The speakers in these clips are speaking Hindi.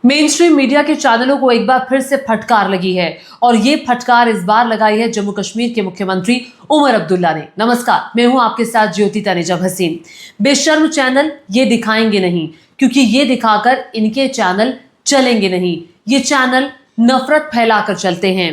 मेन स्ट्रीम मीडिया के चैनलों को एक बार फिर से फटकार लगी है और ये फटकार इस बार लगाई है जम्मू कश्मीर के मुख्यमंत्री उमर अब्दुल्ला ने। नमस्कार, मैं हूं आपके साथ ज्योति तनेजा भसीन। बेशर्म चैनल ये दिखाएंगे नहीं, क्योंकि ये दिखाकर इनके चैनल चलेंगे नहीं। ये चैनल नफरत फैलाकर चलते हैं।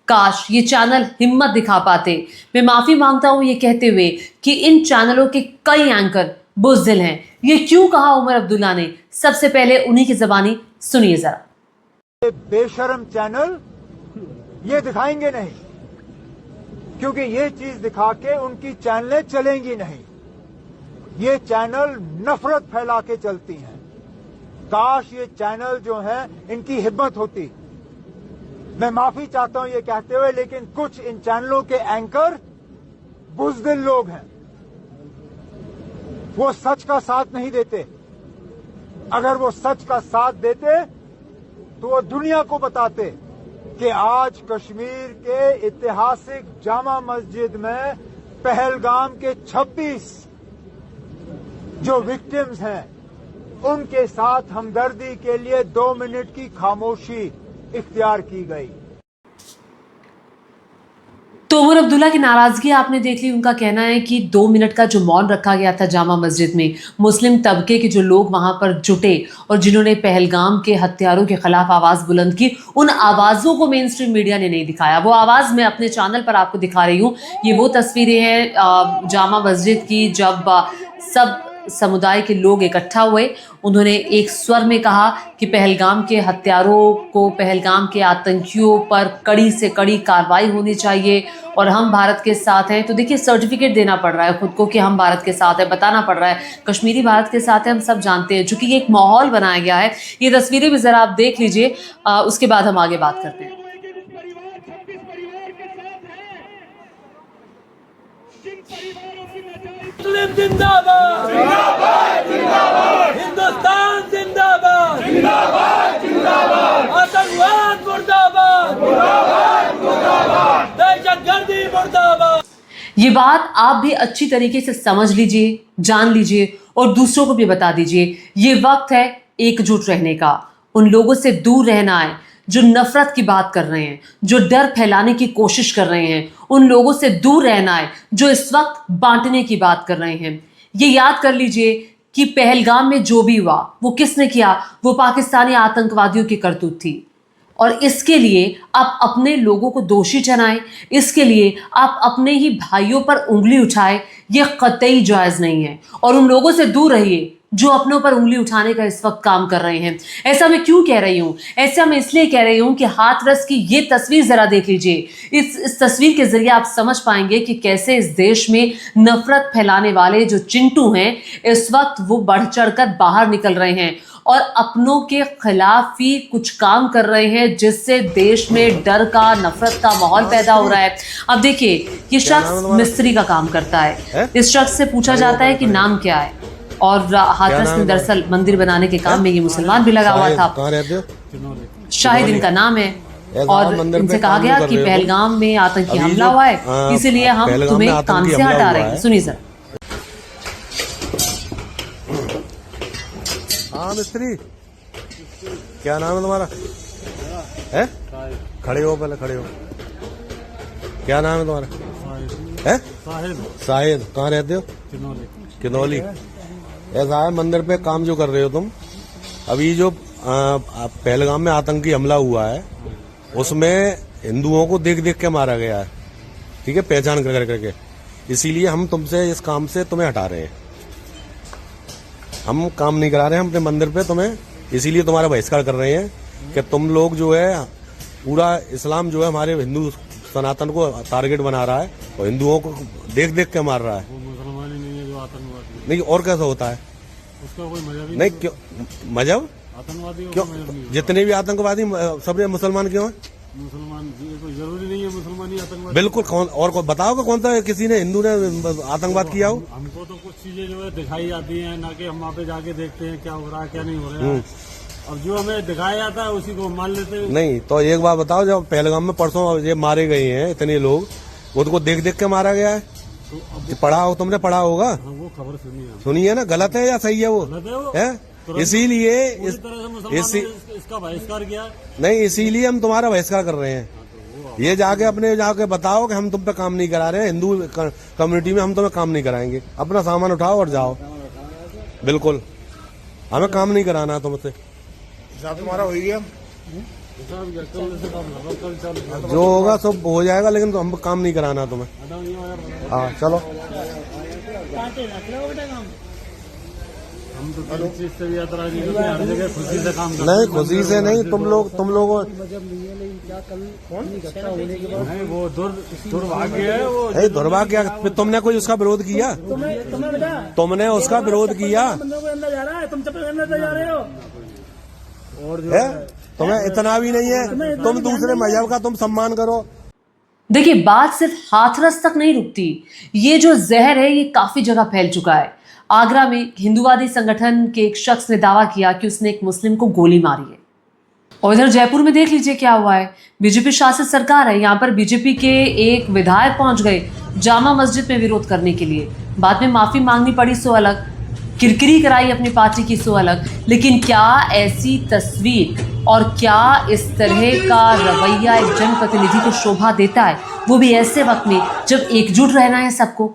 काश ये चैनल हिम्मत दिखा पाते। मैं माफी मांगता हूं ये कहते हुए कि इन चैनलों के कई एंकर बुज़दिल हैं। ये क्यों कहा उमर अब्दुल्ला ने? सबसे पहले उन्हीं की ज़बानी सुनिए जरा। बेशर्म चैनल ये दिखाएंगे नहीं, क्योंकि ये चीज दिखा के उनकी चैनलें चलेंगी नहीं। ये चैनल नफरत फैला के चलती हैं। काश ये चैनल जो है इनकी हिम्मत होती। मैं माफी चाहता हूं ये कहते हुए, लेकिन कुछ इन चैनलों के एंकर बुज़दिल लोग हैं। वो सच का साथ नहीं देते। अगर वो सच का साथ देते तो वो दुनिया को बताते कि आज कश्मीर के ऐतिहासिक जामा मस्जिद में पहलगाम के 26 जो विक्टिम्स हैं उनके साथ हमदर्दी के लिए 2 मिनट की खामोशी इख्तियार की गई। तो उमर अब्दुल्ला की नाराजगी आपने देख ली। उनका कहना है कि 2 मिनट का जो मौन रखा गया था जामा मस्जिद में, मुस्लिम तबके के जो लोग वहां पर जुटे और जिन्होंने पहलगाम के हत्यारों के खिलाफ आवाज बुलंद की, उन आवाजों को मेन स्ट्रीम मीडिया ने नहीं दिखाया। वो आवाज मैं अपने चैनल पर आपको दिखा रही हूँ। ये वो तस्वीरें हैं जामा मस्जिद की, जब सब समुदाय के लोग इकट्ठा हुए। उन्होंने एक स्वर में कहा कि पहलगाम के हत्यारों को, पहलगाम के आतंकियों पर कड़ी से कड़ी कार्रवाई होनी चाहिए और हम भारत के साथ हैं। तो देखिए, सर्टिफिकेट देना पड़ रहा है खुद को कि हम भारत के साथ हैं, बताना पड़ रहा है कश्मीरी भारत के साथ है, हम सब जानते हैं। चूंकि ये एक माहौल बनाया गया है। ये तस्वीरें भी जरा आप देख लीजिए, उसके बाद हम आगे बात करते हैं। मुस्लिम जिंदाबाद, जिंदाबाद, जिंदाबाद, हिंदुस्तान जिंदाबाद, जिंदाबाद, जिंदाबाद, आतंकवाद मुर्दाबाद, मुर्दाबाद, मुर्दाबाद, दहशतगर्दी मुर्दाबाद। ये बात आप भी अच्छी तरीके से समझ लीजिए, जान लीजिए और दूसरों को भी बता दीजिए। ये वक्त है एकजुट रहने का, उन लोगों से दूर रहना है जो नफरत की बात कर रहे हैं, जो डर फैलाने की कोशिश कर रहे हैं। उन लोगों से दूर रहना है जो इस वक्त बांटने की बात कर रहे हैं। ये याद कर लीजिए कि पहलगाम में जो भी हुआ वो किसने किया? वो पाकिस्तानी आतंकवादियों की करतूत थी। और इसके लिए आप अपने लोगों को दोषी ठहराएं, इसके लिए आप अपने ही भाइयों पर उंगली उठाएं, ये कतई जायज नहीं है। और उन लोगों से दूर रहिए जो अपनों पर उंगली उठाने का इस वक्त काम कर रहे हैं। ऐसा मैं क्यों कह रही हूं? ऐसा मैं इसलिए कह रही हूं कि हाथरस की ये तस्वीर जरा देख लीजिए। इस तस्वीर के जरिए आप समझ पाएंगे कि कैसे इस देश में नफरत फैलाने वाले जो चिंटू हैं, इस वक्त वो बढ़ चढ़कर बाहर निकल रहे हैं और अपनों के खिलाफ ही कुछ काम कर रहे हैं, जिससे देश में डर का, नफरत का माहौल पैदा हो रहा है। अब देखिए, ये शख्स मिस्त्री का काम करता है। इस शख्स से पूछा जाता है कि नाम क्या है, और हाथरस में दरअसल मंदिर बनाने के काम में ये मुसलमान भी लगा हुआ था। शाहिद इनका नाम है और इनसे कहा गया कि पहलगाम में आतंकी हमला हुआ है, इसीलिए हम तुम्हें काम से हटा रहे हैं। सुनिए सर। हाँ मिस्त्री, क्या नाम है तुम्हारा? है? खड़े हो, पहले खड़े हो। क्या नाम है तुम्हारा? है? साहिद। कहाँ रहते हो? किनौली। ऐसा है, मंदिर पे काम जो कर रहे हो तुम, अभी जो पहलगाम में आतंकी हमला हुआ है उसमें हिंदुओं को देख देख के मारा गया है, ठीक है, पहचान कर करके। इसीलिए हम तुमसे इस काम से तुम्हें हटा रहे हैं। हम काम नहीं करा रहे हैं अपने मंदिर पे तुम्हें, इसीलिए तुम्हारा बहिष्कार कर रहे हैं कि तुम लोग जो है, पूरा इस्लाम जो है हमारे हिंदू सनातन को टारगेट बना रहा है और हिंदुओं को देख देख के मार रहा है। नहीं, और कैसा होता है उसका? कोई मजहब नहीं। क्यों मजहब? आतंकवादी क्यों? जितने भी आतंकवादी सब मुसलमान क्यों हैं? मुसलमान कोई जरूरी नहीं है मुसलमान ही आतंकवादी। बिल्कुल। कौन और को बताओ कि कौन सा किसी ने हिंदू ने आतंकवाद किया हो? हमको तो कुछ चीजें जो है दिखाई जाती हैं, ना कि हम वहाँ पे जाके देखते हैं क्या हो रहा है क्या नहीं हो रहा है। अब जो हमें दिखाया जाता है उसी को मान लेते हैं। नहीं तो एक बात बताओ, जब पहलगाम में परसों ये मारे गए हैं इतने लोग, वो तो देख देख के मारा गया है। तो पढ़ा हो, तुमने पढ़ा होगा। वो खबर सुनी है ना? गलत है या सही है? वो है। इसीलिए इसका बहिष्कार किया। नहीं, इसीलिए हम तुम्हारा बहिष्कार कर रहे हैं। ये जाके अपने जाके बताओ कि हम तुम पे काम नहीं करा रहे हैं, हिंदू कम्युनिटी में हम तुम्हें काम नहीं कराएंगे। अपना सामान उठाओ और जाओ। बिल्कुल, हमें काम नहीं कराना है तुमसे। तुम्हारा हो गया, जो होगा सब हो जाएगा, लेकिन तो हम काम नहीं कराना है तुम्हें। हाँ चलो। हम तो किसी चीज से भी ऐतराज नहीं करते, हर जगह खुशी से काम करते नहीं, खुशी से नहीं, तुम लोगों नहीं, वो दुर्भाग्य है वो। दुर्भाग्य। तुमने कोई उसका विरोध किया? तुमने उसका विरोध किया? है? तुम्हें इतना भी नहीं है, तुम दूसरे मजहब का तुम सम्मान करो। देखिए, बात सिर्फ हाथरस तक नहीं रुकती। ये जो जहर है ये काफी जगह फैल चुका है। आगरा में हिंदूवादी संगठन के एक शख्स ने दावा किया कि उसने एक मुस्लिम को गोली मारी है। और इधर जयपुर में देख लीजिए क्या हुआ है। बीजेपी शासित सरकार है, यहाँ पर बीजेपी के एक विधायक पहुंच गए जामा मस्जिद में विरोध करने के लिए। बाद में माफी मांगनी पड़ी सो अलग, किरकिरी कराई अपनी पार्टी की सो अलग। लेकिन क्या ऐसी तस्वीर और क्या इस तरह का रवैया एक जनप्रतिनिधि को शोभा देता है, वो भी ऐसे वक्त में जब एकजुट रहना है सबको।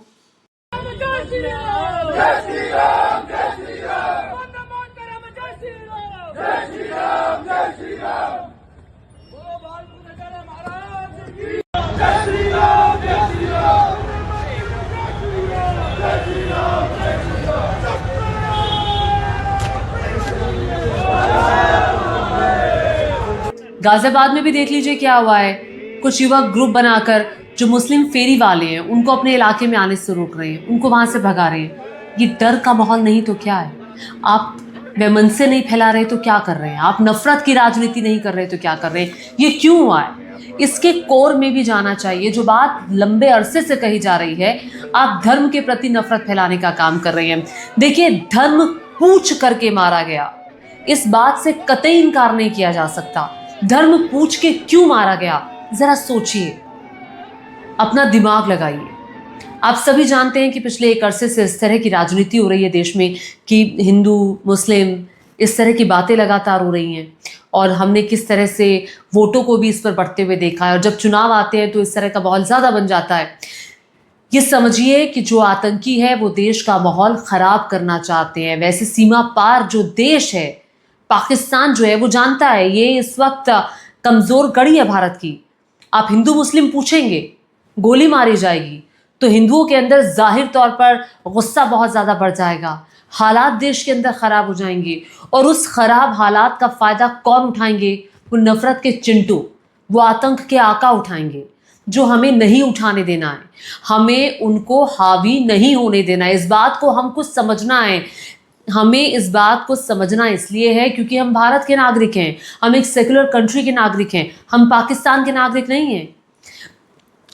गाजियाबाद में भी देख लीजिए क्या हुआ है। कुछ युवक ग्रुप बनाकर जो मुस्लिम फेरी वाले हैं उनको अपने इलाके में आने से रोक रहे हैं, उनको वहां से भगा रहे हैं। ये डर का माहौल नहीं तो क्या है? आप वैमनस्य नहीं फैला रहे तो क्या कर रहे हैं? आप नफरत की राजनीति नहीं कर रहे तो क्या कर रहे हैं? ये क्यों हुआ है? इसके कोर में भी जाना चाहिए। जो बात लंबे अरसे से कही जा रही है, आप धर्म के प्रति नफरत फैलाने का काम कर रहे हैं। देखिए, धर्म पूछ करके मारा गया, इस बात से कतई इनकार नहीं किया जा सकता। धर्म पूछ के क्यों मारा गया, जरा सोचिए, अपना दिमाग लगाइए। आप सभी जानते हैं कि पिछले एक अरसे से इस तरह की राजनीति हो रही है देश में कि हिंदू मुस्लिम इस तरह की बातें लगातार हो रही हैं, और हमने किस तरह से वोटों को भी इस पर बढ़ते हुए देखा है। और जब चुनाव आते हैं तो इस तरह का माहौल ज़्यादा बन जाता है। ये समझिए कि जो आतंकी है वो देश का माहौल खराब करना चाहते हैं। वैसे सीमा पार जो देश है पाकिस्तान जो है वो जानता है ये इस वक्त कमज़ोर कड़ी है भारत की। आप हिंदू मुस्लिम पूछेंगे, गोली मारी जाएगी तो हिंदुओं के अंदर जाहिर तौर पर गुस्सा बहुत ज़्यादा बढ़ जाएगा, हालात देश के अंदर ख़राब हो जाएंगे। और उस ख़राब हालात का फ़ायदा कौन उठाएंगे? वो नफ़रत के चिंटू, वो आतंक के आका उठाएंगे, जो हमें नहीं उठाने देना है। हमें उनको हावी नहीं होने देना है। इस बात को हमको समझना है। हमें इस बात को समझना इसलिए है क्योंकि हम भारत के नागरिक हैं, हम एक सेकुलर कंट्री के नागरिक हैं, हम पाकिस्तान के नागरिक नहीं हैं।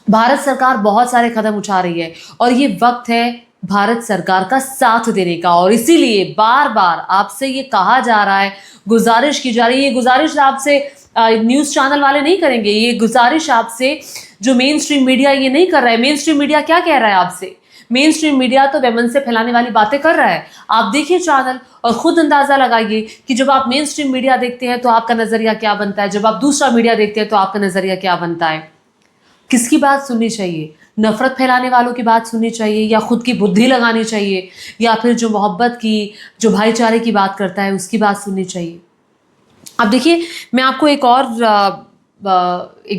भारत सरकार बहुत सारे कदम उठा रही है और ये वक्त है भारत सरकार का साथ देने का। और इसीलिए बार बार आपसे ये कहा जा रहा है, गुजारिश की जा रही है। ये गुजारिश आपसे न्यूज़ चैनल वाले नहीं करेंगे, ये गुजारिश आपसे जो मेन स्ट्रीम मीडिया ये नहीं कर रहा है। मेन स्ट्रीम मीडिया क्या कह रहा है आपसे? मेन स्ट्रीम मीडिया तो वैमन से फैलाने वाली बातें कर रहा है। आप देखिए चैनल और खुद अंदाजा लगाइए कि जब आप मेन स्ट्रीम मीडिया देखते हैं तो आपका नजरिया क्या बनता है, जब आप दूसरा मीडिया देखते हैं तो आपका नजरिया क्या बनता है। किसकी बात सुननी चाहिए? नफरत फैलाने वालों की बात सुननी चाहिए, या खुद की बुद्धि लगानी चाहिए, या फिर जो मोहब्बत की, जो भाईचारे की बात करता है उसकी बात सुननी चाहिए? अब देखिए, मैं आपको एक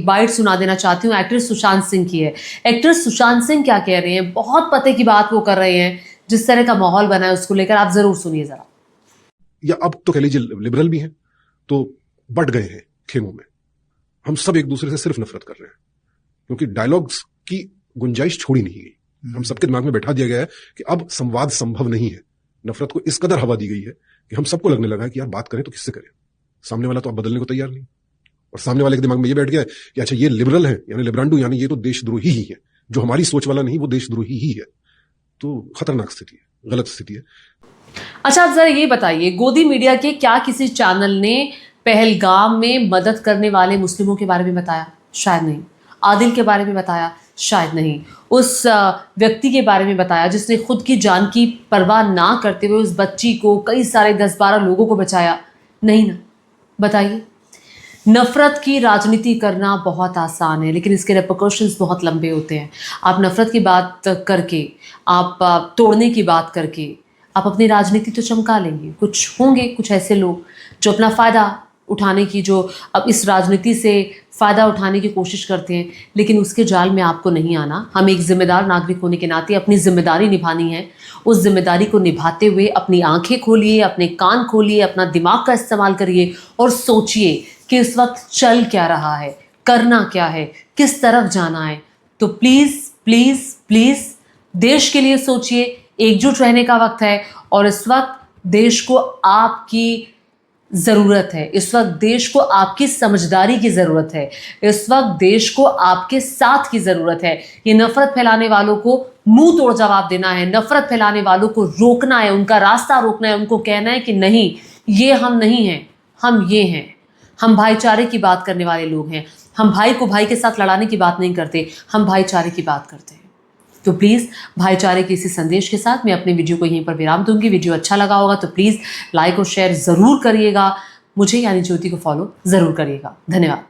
बाइट सुना देना चाहती हूँ। एक्टर सुशांत सिंह की है। एक्टर सुशांत सिंह क्या कह रहे हैं, बहुत पते की बात वो कर रहे हैं। जिस तरह का माहौल बना है उसको लेकर आप जरूर सुनिए जरा। या अब तो कह लीजिए लिबरल भी हैं तो बट गए हैं खेमों में। हम सब एक दूसरे से सिर्फ नफरत कर रहे हैं क्योंकि डायलॉग्स की गुंजाइश छोड़ी नहीं गई। हम सबके दिमाग में बैठा दिया गया है कि अब संवाद संभव नहीं है। नफरत को इस कदर हवा दी गई है कि हम सबको लगने लगा है कि यार बात करें तो किससे करें, सामने वाला तो अब बदलने को तैयार नहीं। और सामने वाले के दिमाग में ये बैठ गया है कि अच्छा ये लिबरल है यानी लिबरांडू, यानी ये तो देशद्रोही ही है, जो हमारी सोच वाला नहीं वो देशद्रोही ही है। तो खतरनाक स्थिति है, गलत स्थिति है। अच्छा, आप जरा ये बताइए, गोदी मीडिया के क्या किसी चैनल ने पहलगाम में मदद करने वाले मुस्लिमों के बारे में बताया? शायद नहीं। आदिल के बारे में बताया? शायद नहीं। उस व्यक्ति के बारे में बताया जिसने खुद की जान की परवाह ना करते हुए उस बच्ची को, कई सारे 10-12 लोगों को बचाया? नहीं ना, बताइए। नफरत की राजनीति करना बहुत आसान है, लेकिन इसके रेपरकशंस बहुत लंबे होते हैं। आप नफरत की बात करके, आप तोड़ने की बात करके आप अपनी राजनीति तो चमका लेंगे। कुछ होंगे कुछ ऐसे लोग जो अपना फ़ायदा उठाने की, जो अब इस राजनीति से फ़ायदा उठाने की कोशिश करते हैं, लेकिन उसके जाल में आपको नहीं आना। हमें एक जिम्मेदार नागरिक होने के नाते अपनी जिम्मेदारी निभानी है। उस जिम्मेदारी को निभाते हुए अपनी आंखें खोलिए, अपने कान खोलिए, अपना दिमाग का इस्तेमाल करिए और सोचिए कि इस वक्त चल क्या रहा है, करना क्या है, किस तरफ जाना है। तो प्लीज़ प्लीज़ प्लीज़ देश के लिए सोचिए, एकजुट रहने का वक्त है। और इस वक्त देश को आपकी ज़रूरत है, इस वक्त देश को आपकी समझदारी की ज़रूरत है, इस वक्त देश को आपके साथ की ज़रूरत है। ये नफ़रत फैलाने वालों को मुंह तोड़ जवाब देना है, नफ़रत फैलाने वालों को रोकना है, उनका रास्ता रोकना है, उनको कहना है कि नहीं, ये हम नहीं हैं, हम ये हैं। हम भाईचारे की बात करने वाले लोग हैं। हम भाई को भाई के साथ लड़ाने की बात नहीं करते, हम भाईचारे की बात करते हैं। तो प्लीज़ भाईचारे के इसी संदेश के साथ मैं अपने वीडियो को यहीं पर विराम दूंगी। वीडियो अच्छा लगा होगा तो प्लीज़ लाइक और शेयर ज़रूर करिएगा। मुझे यानी ज्योति को फॉलो ज़रूर करिएगा। धन्यवाद।